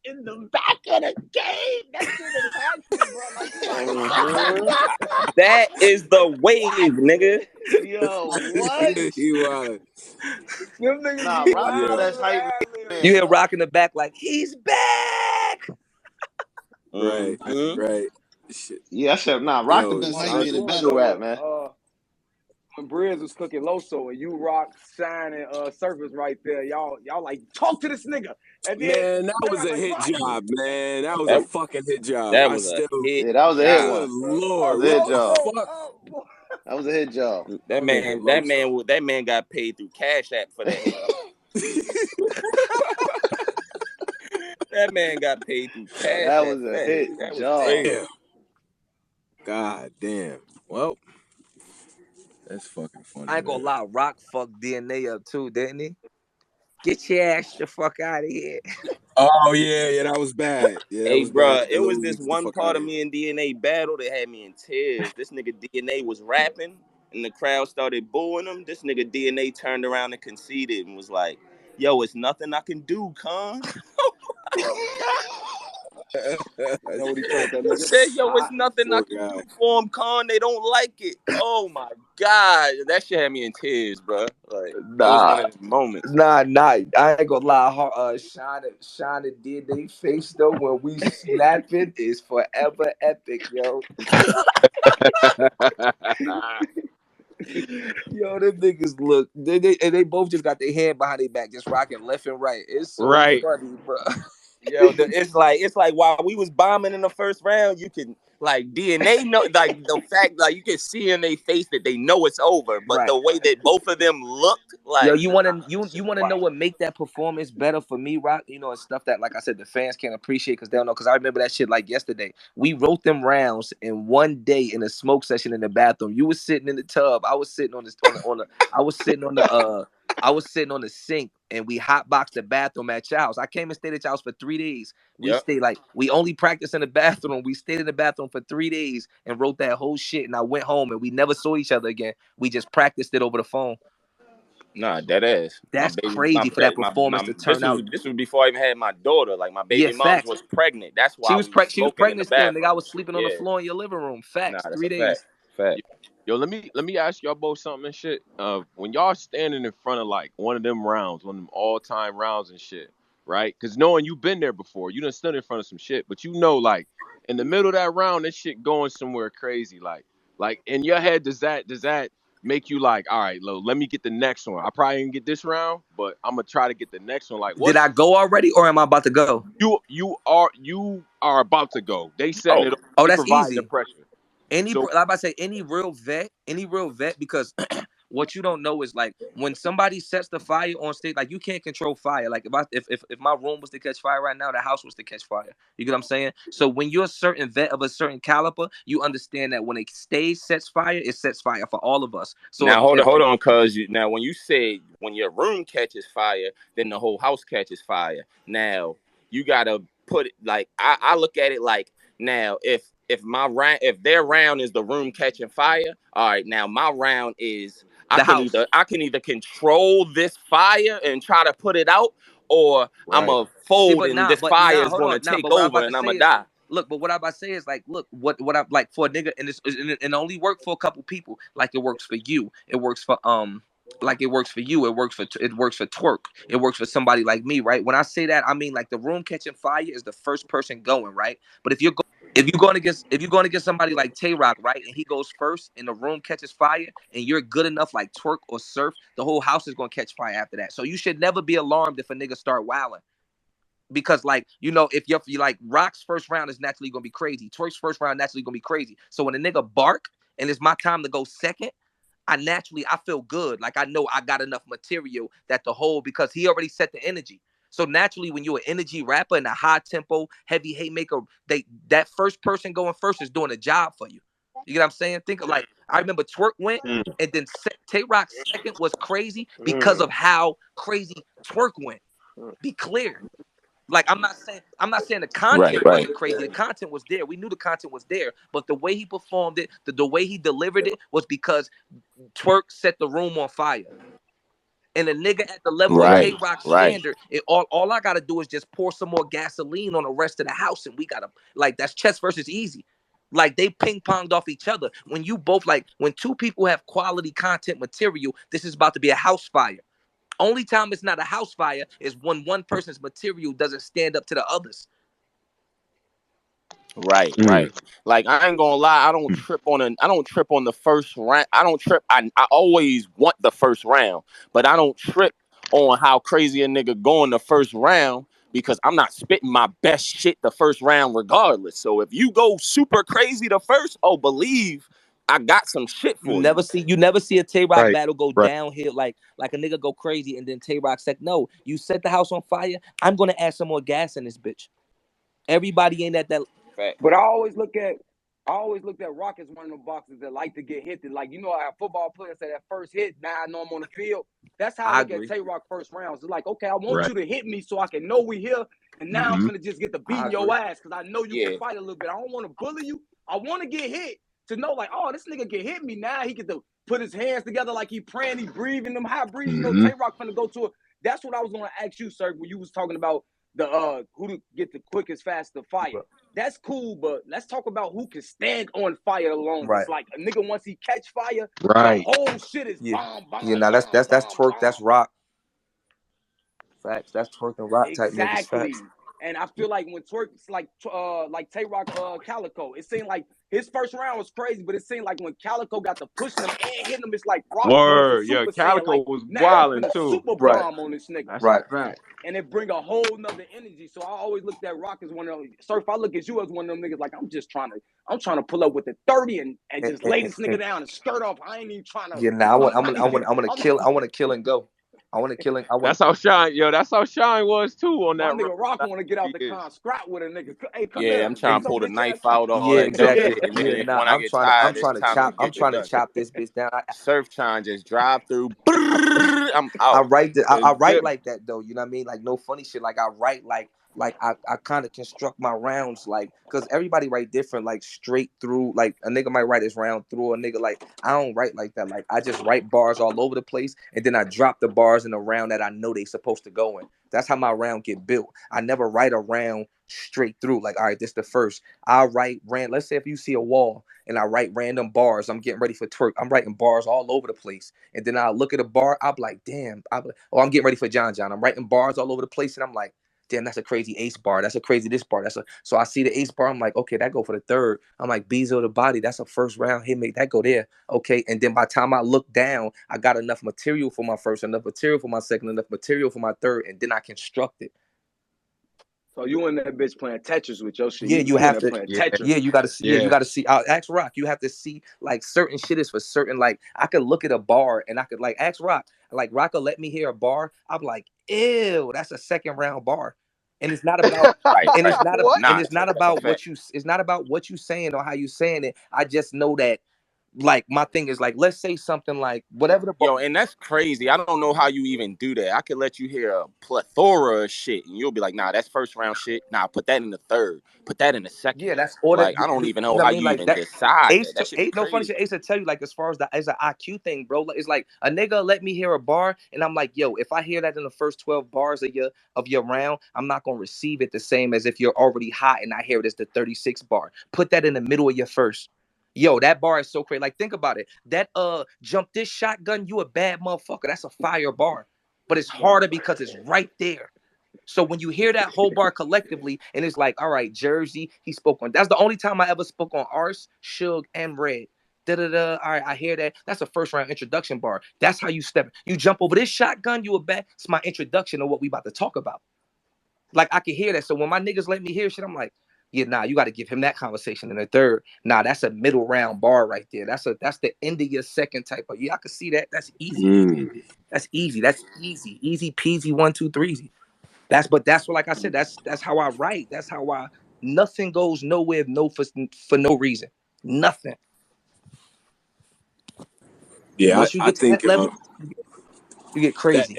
in the back of the game. That shit is happening, bro. Like, That is the wave, nigga. yo, what? He was. Them niggas Nah, be Rock wild. that's hype. You hear Rock in the back like, he's back. Right. Right. Shit. Yeah, I said, nah, Rock Yo, the best hype That's man in one, battle rap, man. when Briz was cooking Loso and you Rock, Shine, and Surface right there, y'all like talk to this nigga. And then, man, that was a hit job, man. That was a fucking hit job. That was a hit. Yeah, that was a hit job. one. Good Lord, That was a hit what job. the fuck? That was a hit job. That man got paid through Cash App for that hit. That man got paid through Cash App. That was a hit job. Damn. God damn. Well, that's fucking funny. I ain't gonna lie, Rock fucked DNA up too, didn't he? Get your ass the fuck out of here. Oh yeah, that was bad. Yeah, that Hey, was bro, bad. it was this one part of me and DNA battle that had me in tears. This nigga DNA was rapping, and the crowd started booing him. This nigga DNA turned around and conceded and was like, "Yo, it's nothing I can do, con." You know what he told that nigga? Said, "Yo, it's nothing I can do for them, con. They don't like it." Oh my god, that shit had me in tears, bro. Like, it was one of the moments. Nah, I ain't gonna lie. Shine did they face though when we snapping is forever epic, yo. Yo, them niggas look. They both just got their hand behind their back, just rocking left and right. It's so Right. funny, bro. Yo, it's like while we was bombing in the first round, you can like DNA know like the fact like you can see in their face that they know it's over, but the way that both of them looked like yo, you wanna know what make that performance better for me, Rock? You know, it's stuff that like I said the fans can't appreciate because they don't know. Because I remember that shit like yesterday. We wrote them rounds in one day in a smoke session in the bathroom. You was sitting in the tub. I was sitting on the sink and we hotboxed the bathroom at your house. I came and stayed at your house for 3 days. We only practiced in the bathroom. We stayed in the bathroom for 3 days and wrote that whole shit. And I went home and we never saw each other again. We just practiced it over the phone. Nah, that ass. That's crazy for that performance to turn out. This was before I even had my daughter. Like my baby mom was pregnant. That's why she was pregnant still. Nigga, I was sleeping on the floor in your living room. Facts. Nah, 3 days. Fact. Yo, let me ask y'all both something and shit. When y'all standing in front of like one of them rounds, one of them all-time rounds and shit, right? Because knowing you've been there before, you done stood in front of some shit, but you know, like in the middle of that round, this shit going somewhere crazy. Like in your head, does that make you like, all right, let me get the next one? I probably didn't get this round, but I'm gonna try to get the next one. Like, did I go already, or am I about to go? You are about to go. They setting it up. Oh, that's easy. The pressure. Any real vet, because what you don't know is like when somebody sets the fire on stage, like you can't control fire. Like if my room was to catch fire right now, the house was to catch fire. You get what I'm saying? So when you're a certain vet of a certain caliber, you understand that when a stage sets fire, it sets fire for all of us. So now hold on, cuz now when you say when your room catches fire, then the whole house catches fire. Now you gotta put it like I look at it like now if their round is the room catching fire, all right, now my round is I can either control this fire and try to put it out, or I'm gonna fold and this fire is gonna take over and I'm gonna die. Look, but what I'm about to say is like, look, what I'm like for a nigga, and it only work for a couple people. Like it works for you, it works for like it works for you, it works for Twerk, it works for somebody like me, right? When I say that, I mean like the room catching fire is the first person going, right? But if you're going against somebody like TAYROC, right, and he goes first and the room catches fire and you're good enough like Twerk or Surf, the whole house is gonna catch fire after that. So you should never be alarmed if a nigga start wilding. Because like, you know, if you're like Rock's first round is naturally gonna be crazy. Twerk's first round naturally gonna be crazy. So when a nigga bark and it's my time to go second, I feel good. Like I know I got enough material that to hold because he already set the energy. So naturally, when you're an energy rapper and a high tempo, heavy haymaker, that first person going first is doing a job for you. You get what I'm saying? Think of like, I remember Twerk went and then TAYROC's second was crazy because of how crazy Twerk went. Be clear. Like I'm not saying the content wasn't crazy. The content was there. We knew the content was there, but the way he performed it, the way he delivered it was because Twerk set the room on fire. And a nigga at the level of Right, TAYROC right. standard, all I gotta do is just pour some more gasoline on the rest of the house, and we gotta like that's chess versus easy. Like they ping ponged off each other. When you both like when two people have quality content material, this is about to be a house fire. Only time it's not a house fire is when one person's material doesn't stand up to the others. Right, right. Like I ain't gonna lie, I don't trip on the first round. I don't trip. I always want the first round, but I don't trip on how crazy a nigga go in the first round because I'm not spitting my best shit the first round regardless. So if you go super crazy the first, oh believe I got some shit You for never see a TAYROC Right, battle go right. downhill like a nigga go crazy and then TAYROC said, no, you set the house on fire. I'm gonna add some more gas in this bitch. Everybody ain't at that. Fact. But I always look at Rock as one of them boxers that like to get hit. That like how football players say that first hit, now I know I'm on the field. That's how I I look at agree. TAYROC first rounds. It's like, okay, I want Right. you to hit me so I can know we here, and now I'm gonna just get to beating your ass because I know you can fight a little bit. I don't want to bully you. I want to get hit to know like, oh, this nigga can hit me. Now he get to put his hands together like he praying, he breathing them high breaths. You know, TAYROC finna go to it. That's what I was gonna ask you, sir, when you was talking about the who to get the quickest, fastest fire. That's cool, but let's talk about who can stand on fire the longest. Right. Like a nigga once he catch fire, Right. the whole shit is Yeah. bomb, bomb. Yeah, now that's twerk, that's rock. Facts. That's twerk and rock type niggas. Exactly. Facts. And I feel like when twerk like TAYROC Calico, it seemed like his first round was crazy, but it seemed like when Calico got to pushing him and hitting him, it's like Rock going for Word. Yeah, Super Saiyan. Calico Like, was now I'm wilding finna too. super Right. bomb on this nigga. That's Right. a fact. And it bring a whole nother energy. So I always looked at Rock as one of them. Surf, I look at you as one of them niggas like I'm trying to pull up with the 30 and just lay this nigga down and skirt off. I ain't even trying to. Yeah, now I want to kill and go. I want to kill and That's how Shine. Yo, that's how Shine was too on my that. nigga Rock want to get out the Yes. con, scrap with a nigga. Hey, come Yeah, here. I'm trying to pull the bitch knife ass. out, all Yeah, that dumb exactly. shit. And then Yeah, if nah, when I I'm get trying tired, to it's time to get the gun. chop this bitch down. Surf trying just drive through. I'm out. I write I write Yeah. like that though. You know what I mean? Like no funny shit. Like I write like I kind of construct my rounds like because everybody write different. Like straight through. Like a nigga might write his round through. A nigga like I don't write like that. Like I just write bars all over the place and then I drop the bars in the round that I know they supposed to go in. That's how my round get built. I never write a round straight through. Like all right, this the first. I write let's say if you see a wall and I write random bars, I'm getting ready for twerk. I'm writing bars all over the place. And then I look at a bar, I'm like, damn. I'm getting ready for John. I'm writing bars all over the place. And I'm like, damn, that's a crazy ace bar. That's a crazy this bar. So I see the ace bar. I'm like, okay, that go for the third. I'm like, Bezo the body. That's a first round hit. Make that go there. Okay. And then by the time I look down, I got enough material for my first, enough material for my second, enough material for my third. And then I construct it. So you in that bitch playing Tetris with your shit. Yeah, you have to. Tetris. Yeah, you got to see. Yeah, you got to see. Ask Rock. You have to see like certain shit is for certain. Like I could look at a bar and I could like ask Rock. Like Rock will let me hear a bar. I'm like, ew, that's a second round bar. And it's not about. And it's not. And it's not about what you. It's not about what you saying or how you saying it. I just know that. Like my thing is like let's say something like whatever the Yo, and that's crazy. I don't know how you even do that. I could let you hear a plethora of shit, and you'll be like, "Nah, that's first round shit. Nah, put that in the third. Put that in the second." Yeah, that's order. Like I don't even know what how I mean? you Like even that, decide Ace, that. That should be no funny crazy. shit. Ace will tell you like as far as an IQ thing, bro. It's like a nigga let me hear a bar, and I'm like, yo, if I hear that in the first 12 bars of your round, I'm not gonna receive it the same as if you're already hot and I hear it as the 36 bar. Put that in the middle of your first. Yo, that bar is so crazy. Like, think about it. That jump this shotgun, you a bad motherfucker. That's a fire bar. But it's harder because it's right there. So when you hear that whole bar collectively, and it's like, all right, Jersey, he spoke on. That's the only time I ever spoke on Arse, Suge, and Red. Da-da-da. All right, I hear that. That's a first round introduction bar. That's how you step. You jump over this shotgun, you a bad. It's my introduction of what we about to talk about. Like I can hear that. So when my niggas let me hear shit, I'm like, yeah, nah, you got to give him that conversation in the third. Nah, that's a middle round bar right there. That's the end of your second type of. Yeah, I can see that. That's easy. That's easy. That's easy. Easy peasy. 1, 2, 3. That's what, like I said, that's how I write. That's how nothing goes nowhere for no reason. Nothing. Yeah, Once you get to that level, you get crazy.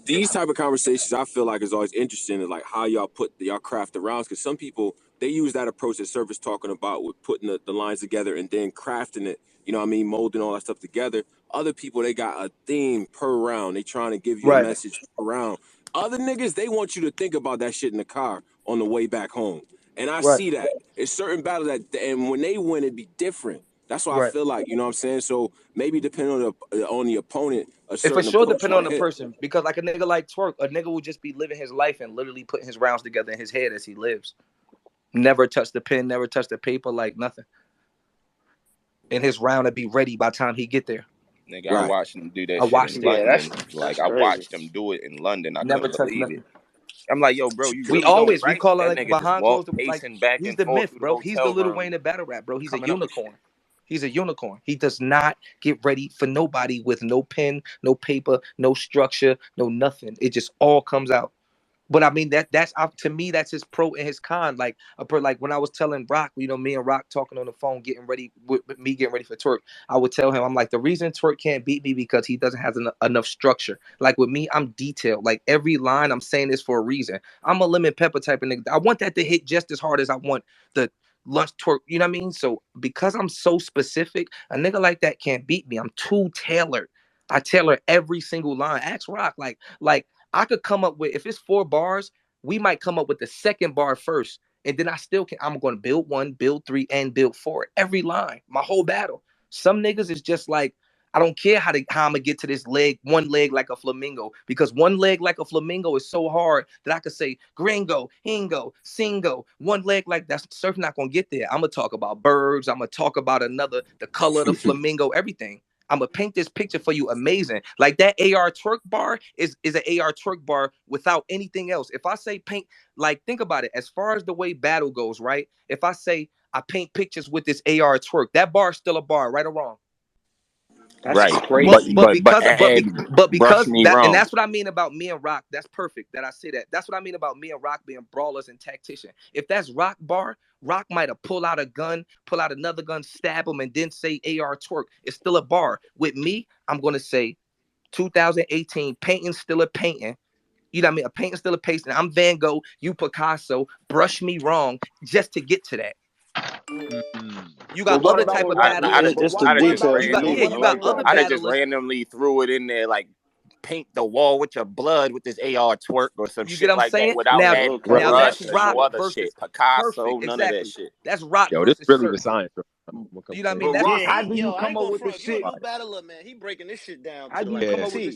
These type of conversations I feel like is always interesting, is like how y'all craft the rounds, because some people they use that approach that Surf is talking about with putting the lines together and then crafting it, you know what I mean, molding all that stuff together. Other people, they got a theme per round. They trying to give you a message per round. Other niggas, they want you to think about that shit in the car on the way back home. And I see that. It's certain battles that, and when they win, it be different. That's why I feel like, you know what I'm saying? So maybe depending on the opponent, a certain for sure approach depending on might the hit. person. Because like a nigga like Twerk, a nigga will just be living his life and literally putting his rounds together in his head as he lives. Never touch the pen, never touch the paper, like nothing. And his round to be ready by the time he get there. Nigga, I watched him do that I watched shit it. in London. That's Like I watched him do it in London. I Never couldn't touch believe nothing. it. I'm like, yo, bro, you We really always don't we write? call it That like nigga just behind walk closed, like pacing back he's and the forth myth, through the bro. He's the hotel Lil room, Wayne of battle rap, bro. He's a coming up with shit. unicorn. He's a unicorn. He does not get ready for nobody with no pen, no paper, no structure, no nothing. It just all comes out. But I mean that's to me that's his pro and his con. Like like when I was telling Rock, you know, me and Rock talking on the phone, getting ready with me getting ready for Twerk. I would tell him, I'm like, the reason Twerk can't beat me because he doesn't have enough structure. Like with me, I'm detailed. Like every line, I'm saying this for a reason. I'm a lemon pepper type of nigga. I want that to hit just as hard as I want the lunch Twerk. You know what I mean? So because I'm so specific, a nigga like that can't beat me. I'm too tailored. I tailor every single line. Ask Rock, like. I could come up with, if it's 4 bars, we might come up with the second bar first. And then I still can, I'm going to build 1, build 3, and build 4. Every line, my whole battle. Some niggas is just like, I don't care how I'm going to get to this leg, one leg like a flamingo. Because one leg like a flamingo is so hard that I could say, gringo, hingo, singo. One leg like that's surf not going to get there. I'm going to talk about birds. I'm going to talk about the color of the flamingo, everything. I'm gonna paint this picture for you amazing. Like that AR Twerk bar is an AR Twerk bar without anything else. If I say paint, like think about it, as far as the way battle goes, right? If I say I paint pictures with this AR Twerk, that bar is still a bar, right or wrong? That's Right. crazy. But brush because me that, and wrong. that's what I mean about me and Rock. That's perfect that I say that. That's what I mean about me and Rock being brawlers and tactician. If that's Rock bar, Rock might have pull out a gun, pull out another gun, stab him, and then say AR Twerk. It's still a bar. With me, I'm gonna say 2018, painting still a painting. You know what I mean? A painting still a painting. I'm Van Gogh, you Picasso, brush me wrong just to get to that. You got what other about type with of Rock? battlers. But I'd what have just about You got but randomly, what you got about with other Rock? I'd have just battlers. randomly threw it in there, like paint the wall with your blood with this AR Twerk or some You shit get what I'm like that saying? without adding a Now that's brush or Rock no other versus shit. Picasso, perfect. none of that Exactly. shit. That's Rock Yo, this versus really the Surf. science. You know what I mean? But That's Rock, Yeah, how do you I ain't come up gonna with the front. You a shit? new battler, man. He breaking this shit down How to do you like a come Yeah. up with the T.